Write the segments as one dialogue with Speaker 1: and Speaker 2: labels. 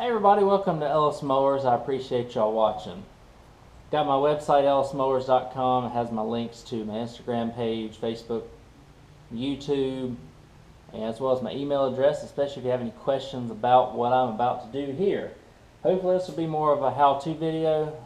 Speaker 1: Hey everybody, welcome to Ellis Mowers. I appreciate y'all watching. Got my website ellismowers.com. It has my links to my Instagram page, Facebook, YouTube, and as well as my email address, especially if you have any questions about what I'm about to do here. Hopefully this will be more of a how-to video.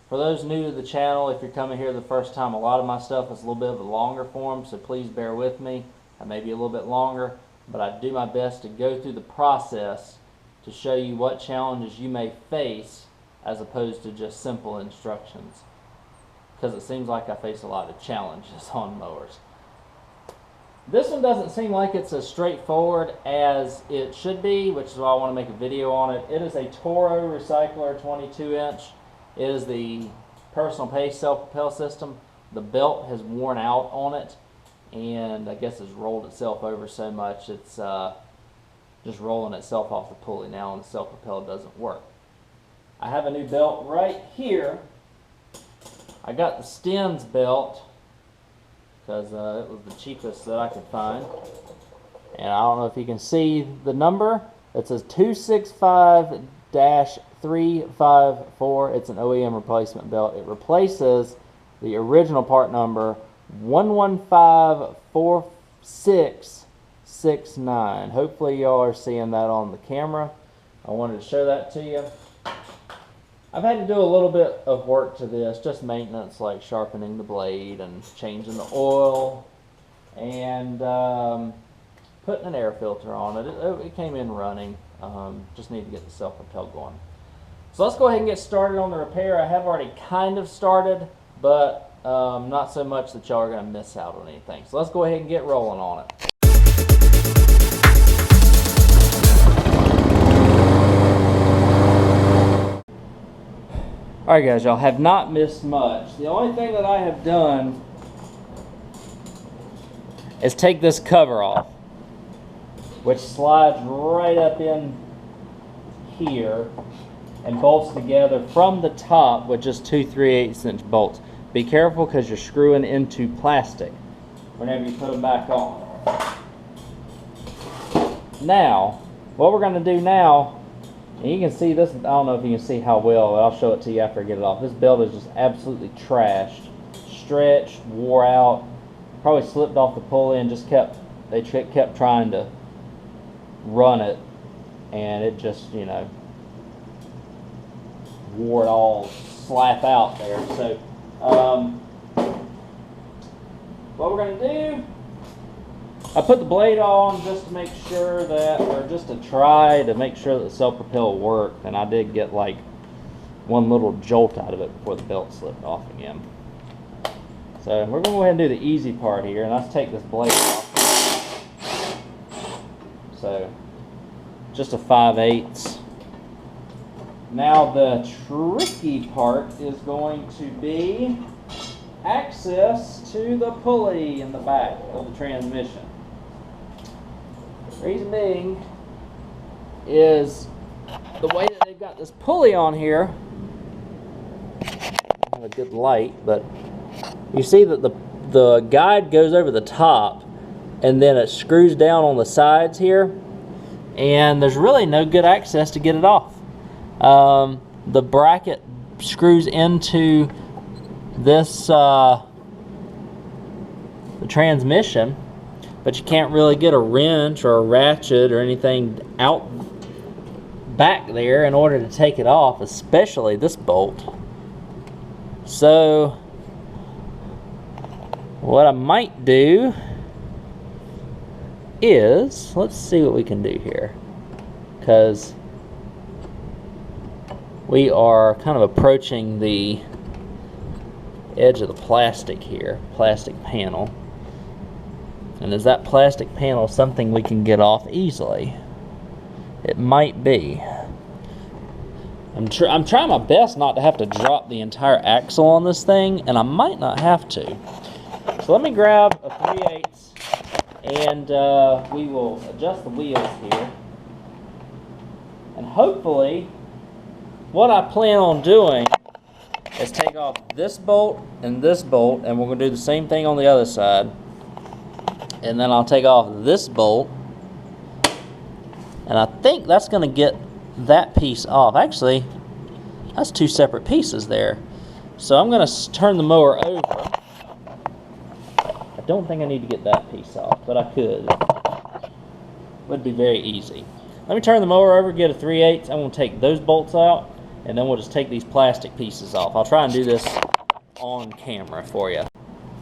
Speaker 1: For those new to the channel, if you're coming here the first time, a lot of my stuff is a little bit of a longer form, so please bear with me. I may be a little bit longer, but I do my best to go through the process to show you what challenges you may face as opposed to just simple instructions, because it seems like I face a lot of challenges on mowers. This one doesn't seem like it's as straightforward as it should be, which is why I want to make a video on it. It is a Toro recycler 22-inch. It is the personal pace self-propel system. The belt has worn out on it, and I guess it's rolled itself over so much it's just rolling itself off the pulley now, and the self-propel doesn't work. I have a new belt right here. I got the Stems belt because it was the cheapest that I could find, and I don't know if you can see the number. It says 265-354. It's an OEM replacement belt. It replaces the original part number 1154669. Hopefully y'all are seeing that on the camera. I wanted to show that to you. I've had to do a little bit of work to this, just maintenance like sharpening the blade and changing the oil and putting an air filter on it. It came in running. Just need to get the self-propel going. So let's go ahead and get started on the repair. I have already kind of started, but not so much that y'all are going to miss out on anything. So let's go ahead and get rolling on it. Alright guys, y'all have not missed much. The only thing that I have done is take this cover off, which slides right up in here and bolts together from the top with just 2 3/8-inch bolts. Be careful because you're screwing into plastic whenever you put them back on. Now, what we're going to do now, and you can see this, I don't know if you can see how well, but I'll show it to you after I get it off. This belt is just absolutely trashed, stretched, wore out, probably slipped off the pulley and just kept trying to run it, and it just, you know, wore it all slap out there. So what we're going to do, I put the blade on just to make sure that, or just to try to make sure that the self-propel worked, and I did get like one little jolt out of it before the belt slipped off again. So we're going to go ahead and do the easy part here, and let's take this blade off. So just a 5/8. Now the tricky part is going to be access to the pulley in the back of the transmission. The reason being is the way that they've got this pulley on here. I don't have a good light, but you see that the guide goes over the top and then it screws down on the sides here, and there's really no good access to get it off. The bracket screws into this the transmission, but you can't really get a wrench or a ratchet or anything out back there in order to take it off, especially this bolt. So what I might do is, let's see what we can do here, because we are kind of approaching the edge of the plastic here, plastic panel. And is that plastic panel something we can get off easily? It might be. I'm trying my best not to have to drop the entire axle on this thing, and I might not have to. So let me grab a 3/8 and we will adjust the wheels here. And hopefully, what I plan on doing is take off this bolt, and we're going to do the same thing on the other side. And then I'll take off this bolt, And I think that's going to get that piece off. Actually, that's two separate pieces there. So I'm going to turn the mower over. I don't think I need to get that piece off, but I could. It would be very easy. Let me turn the mower over, get a 3/8. I'm going to take those bolts out, and then we'll just take these plastic pieces off. I'll try and do this on camera for you.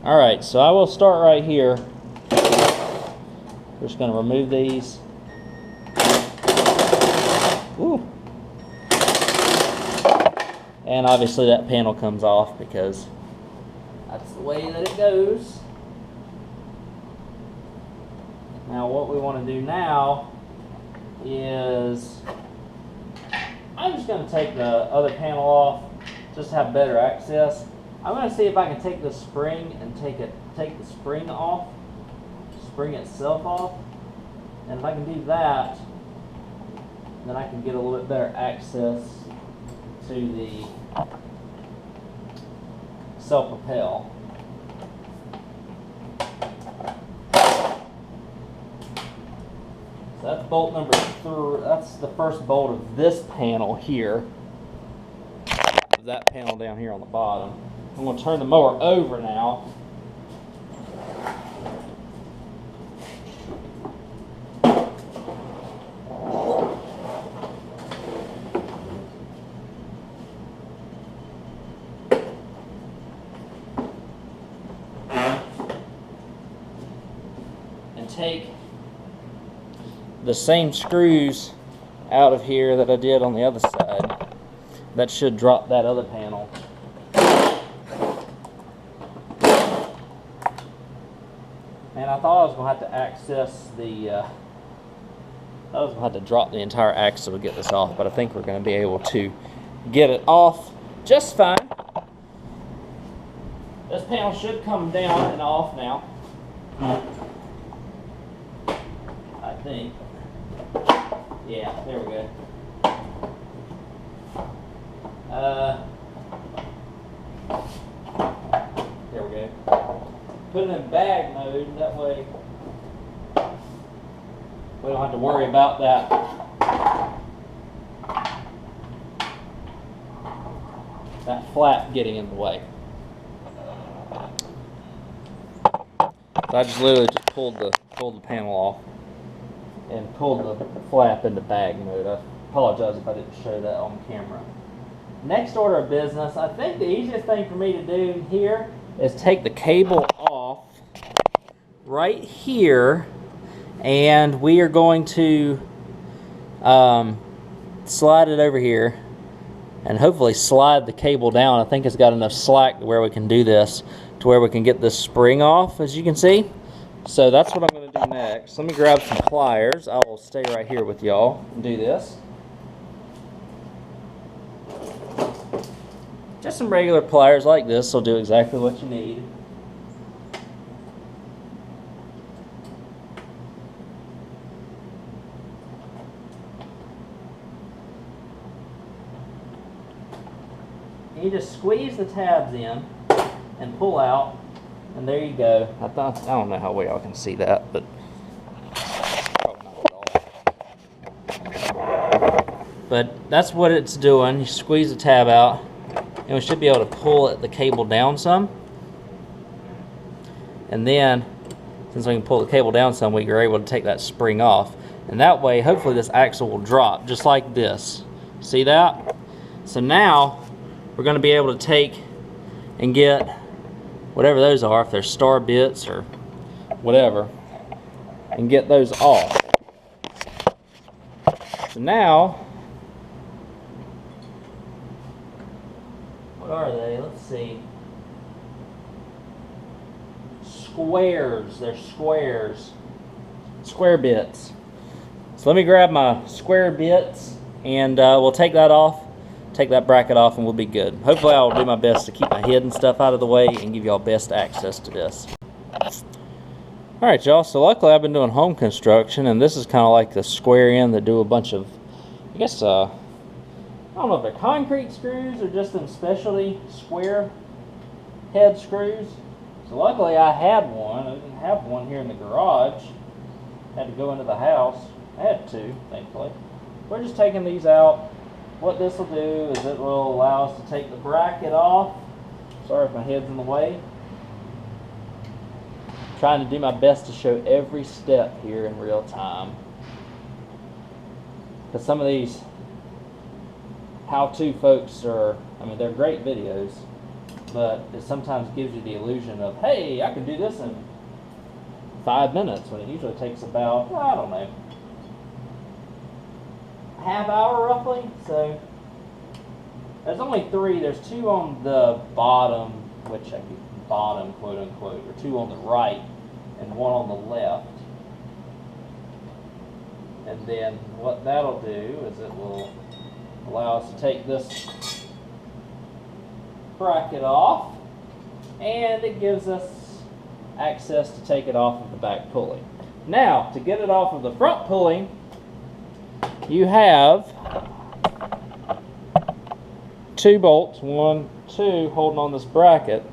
Speaker 1: Alright, so I will start right here. We're just going to remove these. Ooh. And obviously that panel comes off because that's the way that it goes. Now what we want to do now is I'm just going to take the other panel off just to have better access. I'm going to see if I can take the spring and take the spring off, spring itself off, and if I can do that, then I can get a little bit better access to the self-propel. So that's bolt number 3. That's the first bolt of this panel here. That panel down here on the bottom. I'm going to turn the mower over now. And take the same screws out of here that I did on the other side. That should drop that other panel. And I thought I was going to have to access the, I was going to have to drop the entire axle to get this off, but I think we're going to be able to get it off just fine. This panel should come down and off now. I think. Yeah, there we go. There we go. Put it in bag mode, that way we don't have to worry about that flap getting in the way. So I just literally just pulled the panel off and pulled the flap into bag mode. I apologize if I didn't show that on camera. Next order of business, I think the easiest thing for me to do here is take the cable off right here, and we are going to slide it over here and hopefully slide the cable down. I think it's got enough slack to where we can do this, to where we can get this spring off, as you can see. So that's what I'm going to do next. Let me grab some pliers. I will stay right here with y'all and do this. Just some regular pliers like this will do exactly what you need. You just squeeze the tabs in and pull out, and there you go. I don't know how well y'all can see that, but probably not at all. But that's what it's doing. You squeeze the tab out, and we should be able to pull the cable down some. And then, since we can pull the cable down some, we are able to take that spring off. And that way, hopefully this axle will drop, just like this. See that? So now, we're going to be able to take and get whatever those are, if they're star bits or whatever, and get those off. So now, what are they? Let's see. Squares. They're squares. Square bits. So let me grab my square bits, and we'll take that off. Take that bracket off, and we'll be good. Hopefully I'll do my best to keep my hidden stuff out of the way and give y'all best access to this. Alright y'all, so luckily I've been doing home construction, and this is kind of like the square end that do a bunch of, I guess, I don't know if they're concrete screws or just them specialty square head screws. So luckily I had one. I didn't have one here in the garage. Had to go into the house. I had two, thankfully. We're just taking these out. What this will do is it will allow us to take the bracket off. Sorry if my head's in the way. I'm trying to do my best to show every step here in real time. Because some of these how-to folks are, I mean, they're great videos, but it sometimes gives you the illusion of, hey, I can do this in 5 minutes, when it usually takes about, I don't know, a half hour roughly. So there's only 3. There's 2 on the bottom, which I mean bottom, quote unquote, or 2 on the right and 1 on the left. And then what that'll do is it will allow us to take this bracket off, and it gives us access to take it off of the back pulley. Now, to get it off of the front pulley, you have 2 bolts, 1, 2, holding on this bracket.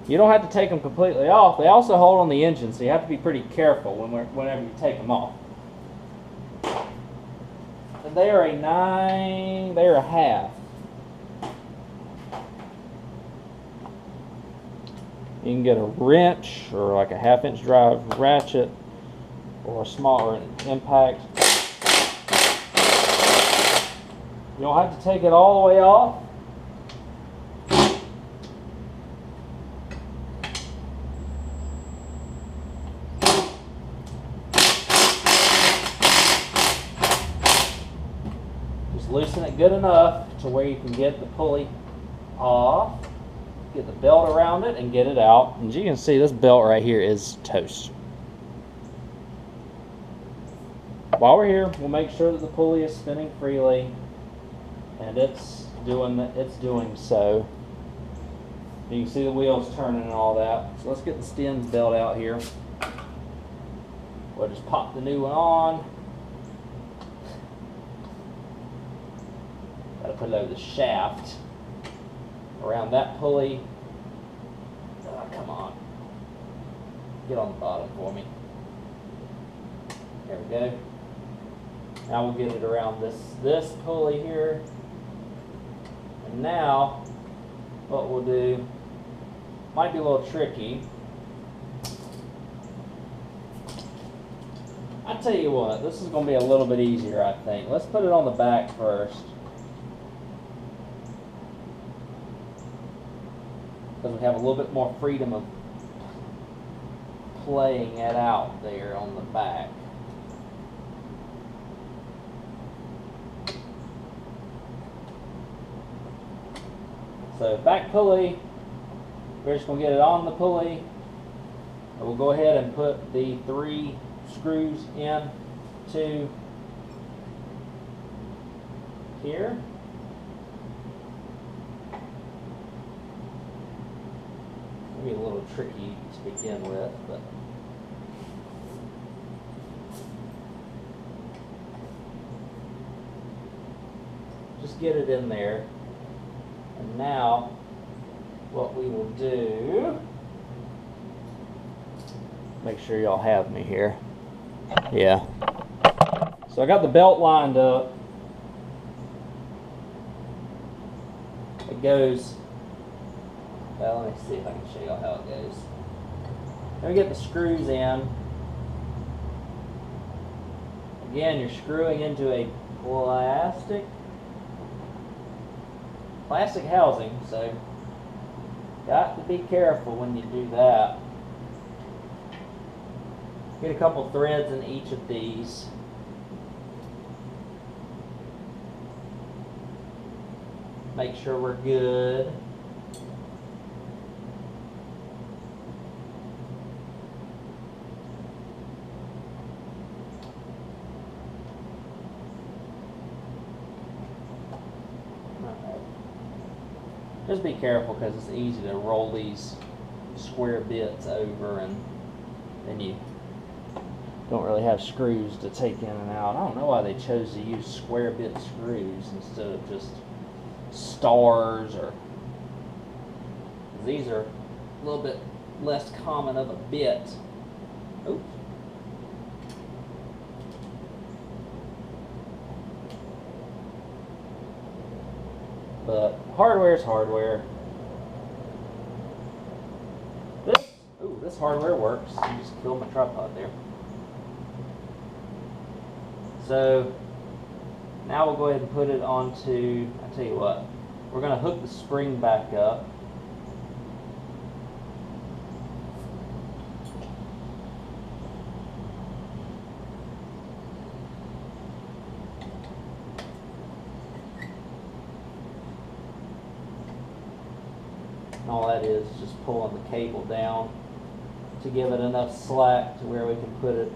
Speaker 1: You don't have to take them completely off. They also hold on the engine, so you have to be pretty careful whenever you take them off. And they are a 9, they are a half. You can get a wrench or like a 1/2-inch drive ratchet or a smaller impact. You don't have to take it all the way off. Just loosen it good enough to where you can get the pulley off. Get the belt around it and get it out. And as you can see, this belt right here is toast. While we're here, we'll make sure that the pulley is spinning freely, and it's doing so. You can see the wheels turning and all that. So let's get the stems belt out here. We'll just pop the new one on. Gotta put it over the shaft. Around that pulley. Oh, come on. Get on the bottom for me. There we go. Now we'll get it around this pulley here. And now, what we'll do, might be a little tricky. I tell you what, this is going to be a little bit easier, I think. Let's put it on the back first. Because we have a little bit more freedom of playing it out there on the back. So back pulley, we're just going to get it on the pulley. And we'll go ahead and put the 3 screws in to here. Maybe a little tricky to begin with, but just get it in there. And now what we will do, make sure y'all have me here. Yeah. So I got the belt lined up. It goes, well, let me see if I can show y'all how it goes. Then we get the screws in. Again, you're screwing into a plastic housing, so got to be careful when you do that. Get a couple threads in each of these. Make sure we're good. Just be careful because it's easy to roll these square bits over and then you don't really have screws to take in and out. I don't know why they chose to use square bit screws instead of just stars, or these are a little bit less common of a bit. Oops. but hardware is hardware. This hardware works. You just killed my tripod there. So now we'll go ahead and put it onto, I tell you what, we're going to hook the spring back up. And all that is just pulling the cable down to give it enough slack to where we can put it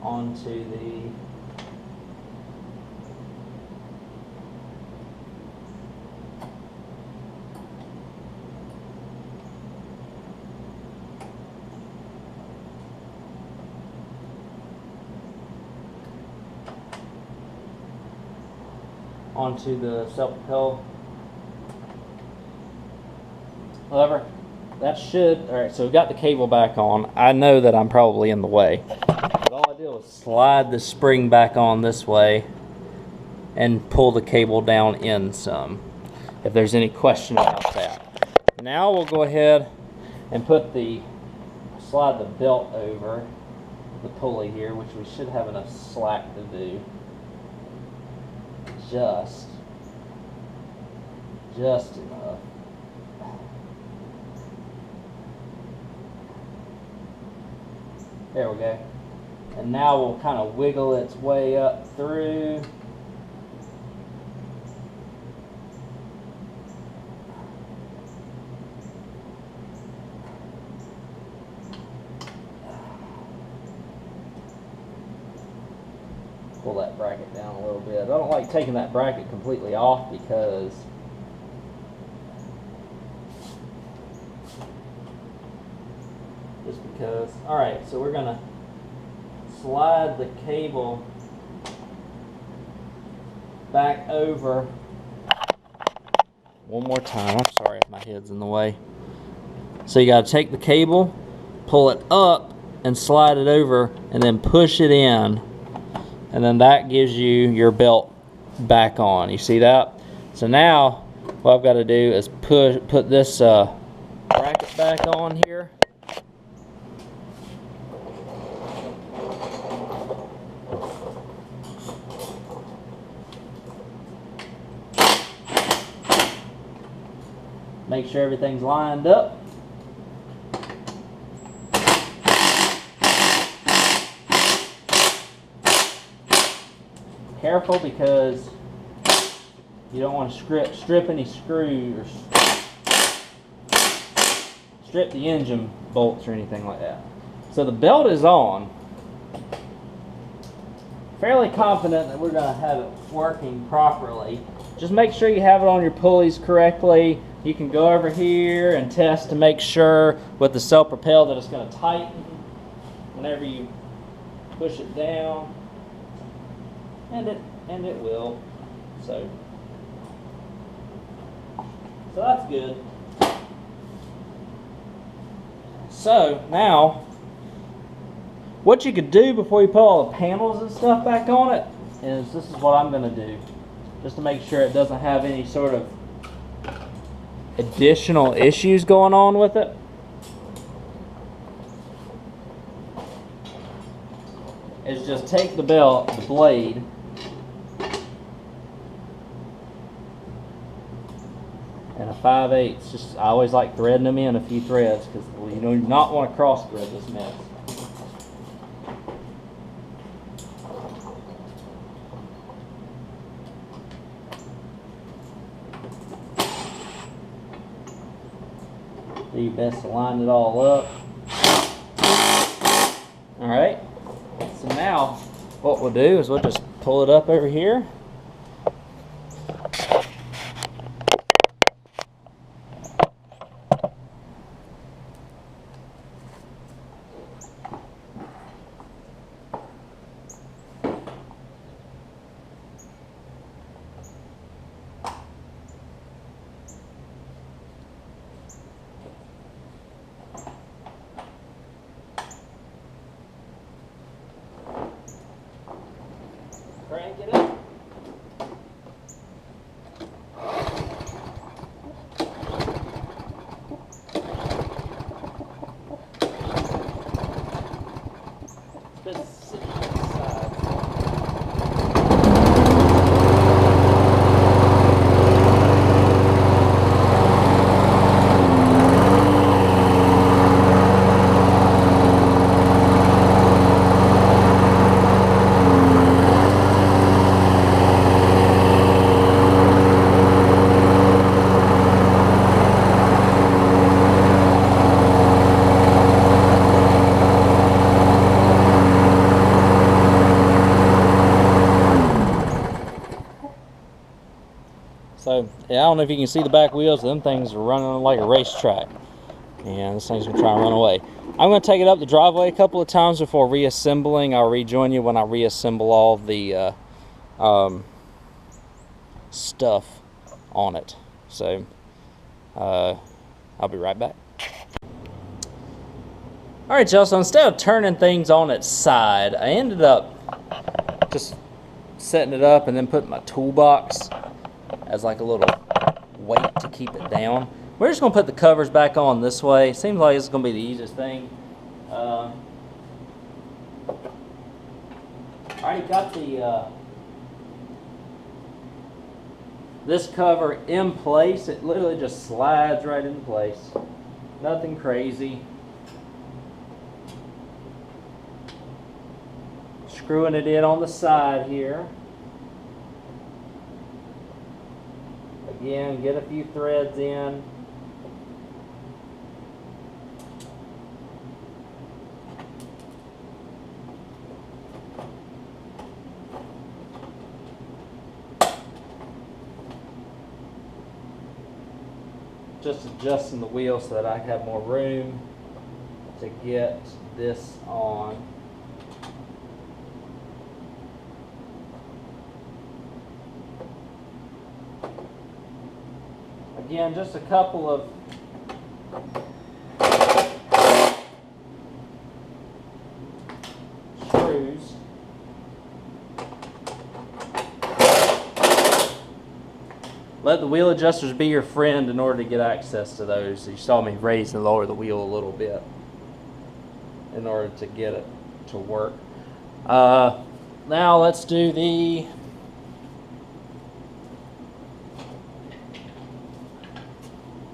Speaker 1: onto the self-propel lever. That should, alright, so we've got the cable back on. I know that I'm probably in the way. But all I did was slide the spring back on this way and pull the cable down in some, if there's any question about that. Now we'll go ahead and slide the belt over the pulley here, which we should have enough slack to do. Just enough. There we go. And now we'll kind of wiggle its way up through. Pull that bracket down a little bit. I don't like taking that bracket completely off because alright, so we're going to slide the cable back over one more time. I'm sorry if my head's in the way. So you got to take the cable, pull it up, and slide it over, and then push it in. And then that gives you your belt back on. You see that? So now what I've got to do is put this bracket back on here. Make sure everything's lined up. Careful because you don't want to strip any screws or strip the engine bolts or anything like that. So the belt is on. Fairly confident that we're going to have it working properly. Just make sure you have it on your pulleys correctly. You can go over here and test to make sure with the self-propel that it's going to tighten whenever you push it down, and it will. So that's good. So now, what you could do before you put all the panels and stuff back on it is this is what I'm going to do, just to make sure it doesn't have any sort of additional issues going on with it. Is just take the blade, and a 5/8. Just I always like threading them in a few threads because you do not want to cross thread this mess. Do your best to line it all up. Alright, so now what we'll do is we'll just pull it up over here. Crank it up. Just sitting on the side. So, yeah, I don't know if you can see the back wheels. Them things are running like a racetrack. And this thing's going to try and run away. I'm going to take it up the driveway a couple of times before reassembling. I'll rejoin you when I reassemble all the stuff on it. So, I'll be right back. Alright, y'all, so instead of turning things on its side, I ended up just setting it up and then putting my toolbox as like a little weight to keep it down. We're just going to put the covers back on this way. Seems like it's going to be the easiest thing. I already got the this cover in place. It literally just slides right in place. Nothing crazy. Screwing it in on the side here. Again, get a few threads in. Just adjusting the wheel so that I have more room to get this on. Again, just a couple of screws. Let the wheel adjusters be your friend in order to get access to those. You saw me raise and lower the wheel a little bit in order to get it to work. Now let's do the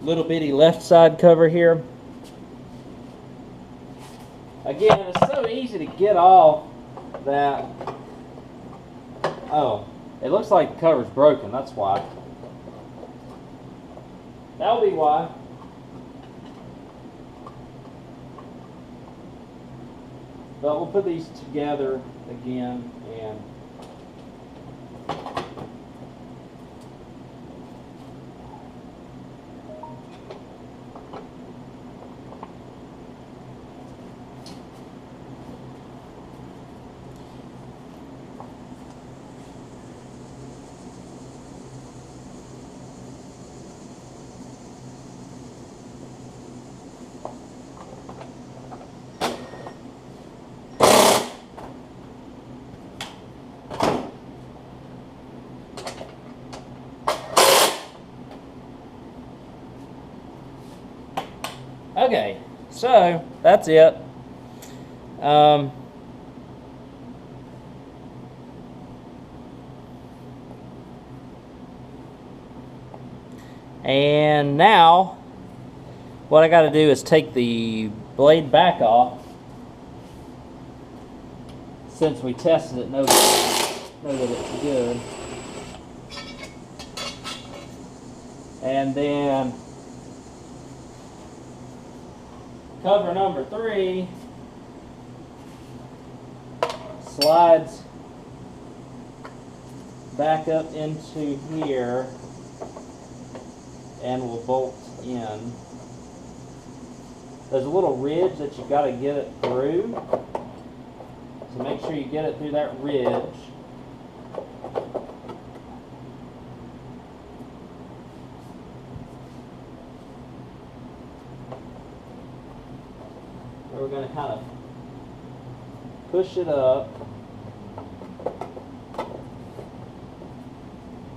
Speaker 1: little bitty left side cover here. Again, it's so easy to get off that. Oh, it looks like the cover's broken. That's why. That'll be why. But we'll put these together again and okay, so that's it. And now what I got to do is take the blade back off. Since we tested it, know that it's good. And then cover number 3 slides back up into here and will bolt in. There's a little ridge that you got to get it through, so make sure you get it through that ridge. We're going to kind of push it up.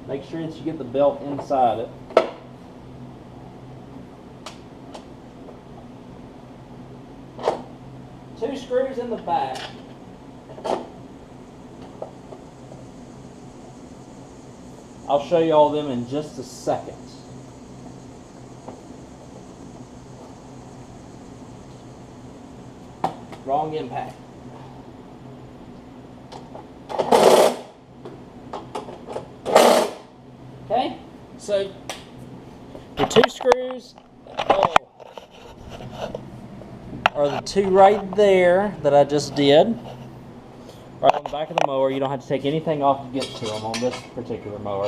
Speaker 1: Make sure that you get the belt inside it. Two screws in the back. I'll show you all them in just a second. Wrong impact. Okay, so the two screws are the two right there that I just did. Right on the back of the mower. You don't have to take anything off to get to them on this particular mower.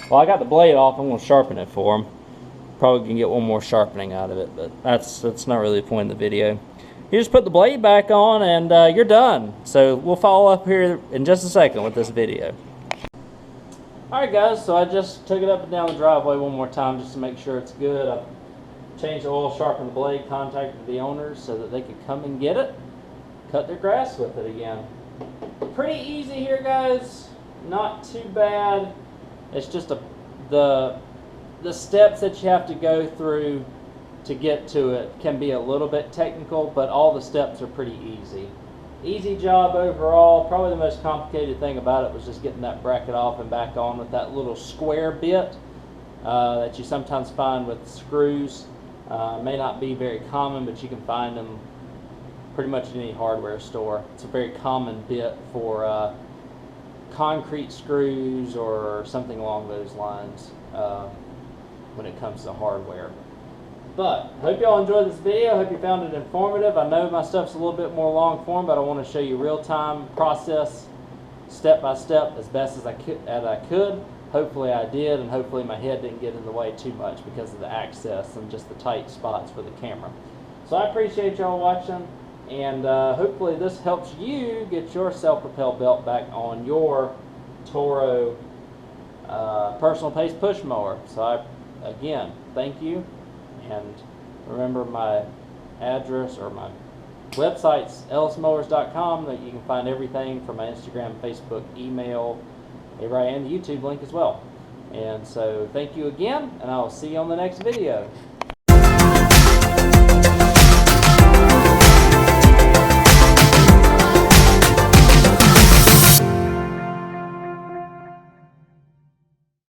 Speaker 1: Well, I got the blade off. I'm going to sharpen it for them. Probably can get one more sharpening out of it, but that's not really the point of the video. You just put the blade back on and you're done. So we'll follow up here in just a second with this video. Alright guys, so I just took it up and down the driveway one more time just to make sure it's good. I changed the oil, sharpened the blade, contacted the owners so that they could come and get it, cut their grass with it again. Pretty easy here guys, not too bad. It's just the steps that you have to go through to get to it can be a little bit technical, but all the steps are pretty easy. Easy job overall. Probably the most complicated thing about it was just getting that bracket off and back on with that little square bit that you sometimes find with screws. May not be very common, but you can find them pretty much in any hardware store. It's a very common bit for concrete screws or something along those lines when it comes to hardware. But hope y'all enjoyed this video. Hope you found it informative. I know my stuff's a little bit more long form, but I want to show you real-time process, step by step, as best as I could. Hopefully I did, and hopefully my head didn't get in the way too much because of the access and just the tight spots for the camera. So I appreciate y'all watching, and hopefully this helps you get your self-propel belt back on your Toro personal pace push mower. So again, thank you. And remember, my address or my website's ellismowers.com, that you can find everything from my Instagram, Facebook, email, and the YouTube link as well. And so thank you again, and I will see you on the next video.